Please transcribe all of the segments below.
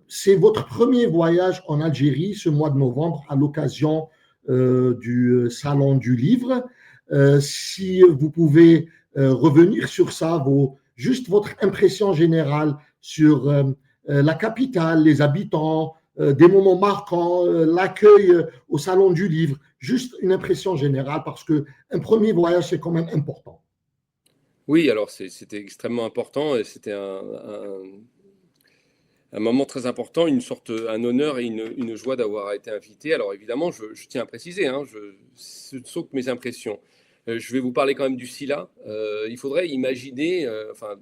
c'est votre premier voyage en Algérie ce mois de novembre à l'occasion du Salon du Livre. Si vous pouvez revenir sur ça, juste votre impression générale sur la capitale, les habitants, des moments marquants, l'accueil au Salon du Livre, juste une impression générale parce qu'un premier voyage, c'est quand même important. Oui, alors c'était extrêmement important et c'était un moment très important, un honneur et une joie d'avoir été invité. Alors évidemment, je tiens à préciser, hein, ce ne sont que mes impressions. Je vais vous parler quand même du SILA. Il faudrait imaginer, enfin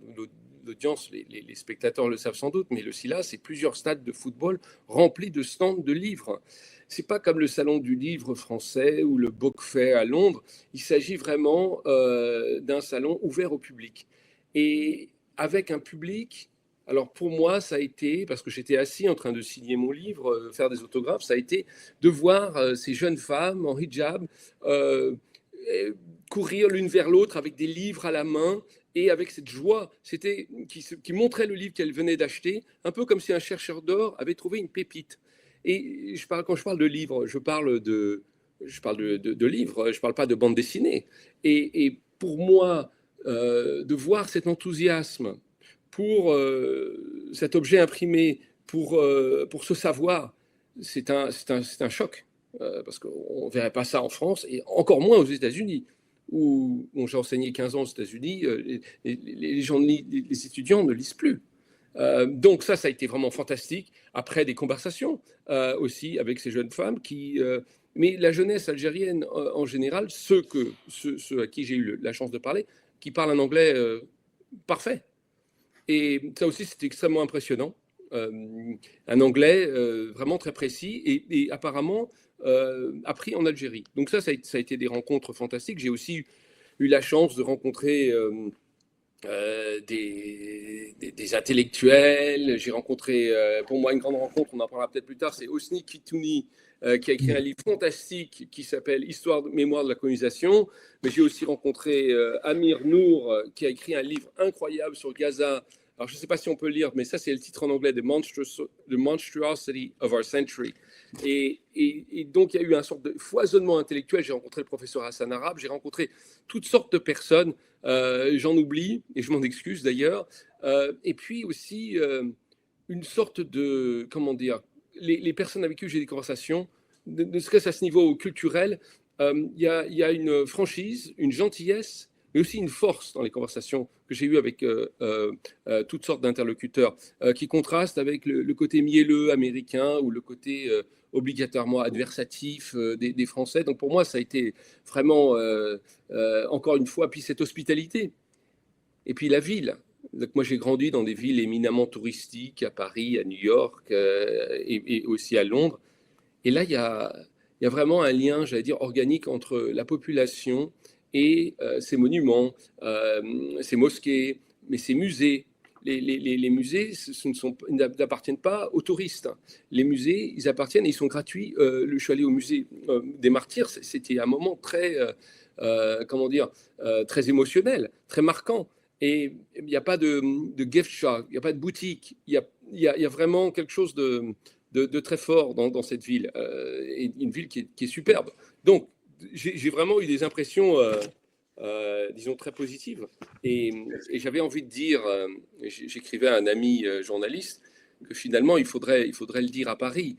l'audience, les spectateurs le savent sans doute, mais le SILA, c'est plusieurs stades de football remplis de stands de livres. C'est pas comme le Salon du Livre français ou le Book Fair à Londres. Il s'agit vraiment d'un salon ouvert au public. Et avec un public. Alors pour moi, ça a été, parce que j'étais assis en train de signer mon livre, faire des autographes, ça a été de voir ces jeunes femmes en hijab courir l'une vers l'autre avec des livres à la main et avec cette joie qui montrait le livre qu'elles venaient d'acheter, un peu comme si un chercheur d'or avait trouvé une pépite. Et quand je parle de livres, je parle de livres, je ne parle pas de bande dessinée. Et pour moi, de voir cet enthousiasme pour cet objet imprimé, pour ce savoir, c'est un choc, parce qu'on ne verrait pas ça en France, et encore moins aux États-Unis, où j'ai enseigné 15 ans aux États-Unis, les étudiants ne lisent plus. Donc ça a été vraiment fantastique, après des conversations aussi avec ces jeunes femmes mais la jeunesse algérienne en général, ceux à qui j'ai eu la chance de parler, qui parlent un anglais parfait. Et ça aussi, c'était extrêmement impressionnant. Un anglais vraiment très précis et apparemment appris en Algérie. Donc ça a été des rencontres fantastiques. J'ai aussi eu la chance de rencontrer des intellectuels. J'ai rencontré, pour moi, une grande rencontre, on en parlera peut-être plus tard, c'est Hosni Kitouni, qui a écrit un livre fantastique qui s'appelle Histoire, mémoire de la colonisation. Mais j'ai aussi rencontré Amir Nour, qui a écrit un livre incroyable sur Gaza. Alors, je ne sais pas si on peut le lire, mais ça, c'est le titre en anglais, The Monstrosity of Our Century. Et donc, il y a eu un sorte de foisonnement intellectuel. J'ai rencontré le professeur Hassan Arabe, j'ai rencontré toutes sortes de personnes. J'en oublie, et je m'en excuse d'ailleurs. Et puis aussi, une sorte de, comment dire, les personnes avec qui j'ai des conversations, ne serait-ce à ce niveau culturel, il y a une franchise, une gentillesse, mais aussi une force dans les conversations que j'ai eues avec toutes sortes d'interlocuteurs, qui contrastent avec le côté mielleux américain ou le côté obligatoirement adversatif des Français. Donc pour moi, ça a été vraiment, encore une fois, puis cette hospitalité. Et puis la ville. Donc moi, j'ai grandi dans des villes éminemment touristiques, à Paris, à New York et aussi à Londres. Et là, il y a vraiment un lien, j'allais dire, organique entre la population et ces monuments, ces mosquées, mais ces musées. Les musées n'appartiennent pas aux touristes. Les musées, ils appartiennent et ils sont gratuits. Je suis allé au musée des Martyrs, c'était un moment très, très émotionnel, très marquant. Et il n'y a pas de gift shop, il n'y a pas de boutique, il y a vraiment quelque chose de très fort dans cette ville, et une ville qui est superbe. Donc, j'ai vraiment eu des impressions, disons, très positives. Et j'avais envie de dire, j'écrivais à un ami journaliste, que finalement, il faudrait le dire à Paris.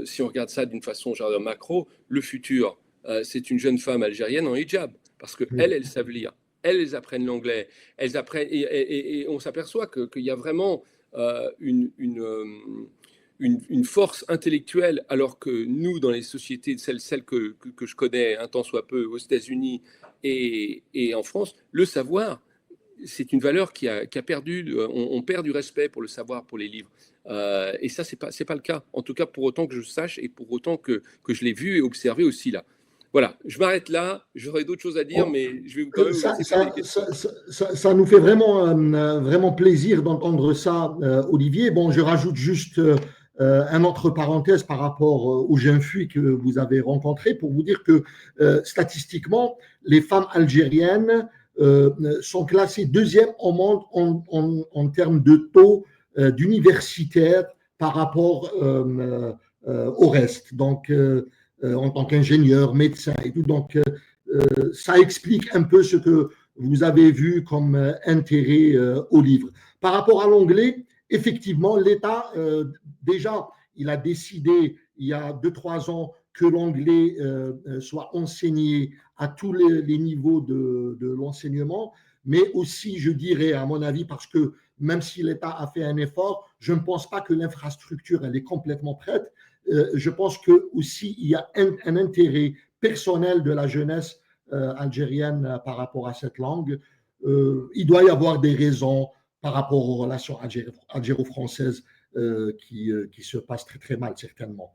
Si on regarde ça d'une façon genre macro, le futur, c'est une jeune femme algérienne en hijab, parce qu'elles savent lire. Elles apprennent l'anglais, elles apprennent, et on s'aperçoit qu'il y a vraiment une force intellectuelle, alors que nous, dans les sociétés, celles que je connais un tant soit peu aux États-Unis et en France, le savoir, c'est une valeur qui a perdu, on perd du respect pour le savoir, pour les livres. Et ça, c'est pas le cas, en tout cas pour autant que je sache et pour autant que je l'ai vu et observé aussi là. Voilà, je m'arrête là. J'aurais d'autres choses à dire, mais je vais quand même vous laisser poser des questions. Ça nous fait vraiment plaisir d'entendre ça, Olivier. Bon, je rajoute juste un autre parenthèse par rapport aux jeunes filles que vous avez rencontrées pour vous dire que statistiquement, les femmes algériennes sont classées deuxième au monde en termes de taux d'universitaires par rapport au reste. Donc, en tant qu'ingénieur, médecin et tout. Donc, ça explique un peu ce que vous avez vu comme intérêt au livre. Par rapport à l'anglais, effectivement, l'État, déjà, il a décidé il y a 2-3 ans que l'anglais soit enseigné à tous les niveaux de l'enseignement, mais aussi, je dirais, à mon avis, parce que même si l'État a fait un effort, je ne pense pas que l'infrastructure elle est complètement prête. Je pense que aussi il y a un intérêt personnel de la jeunesse algérienne par rapport à cette langue. Il doit y avoir des raisons par rapport aux relations algéro-françaises qui se passent très très mal certainement.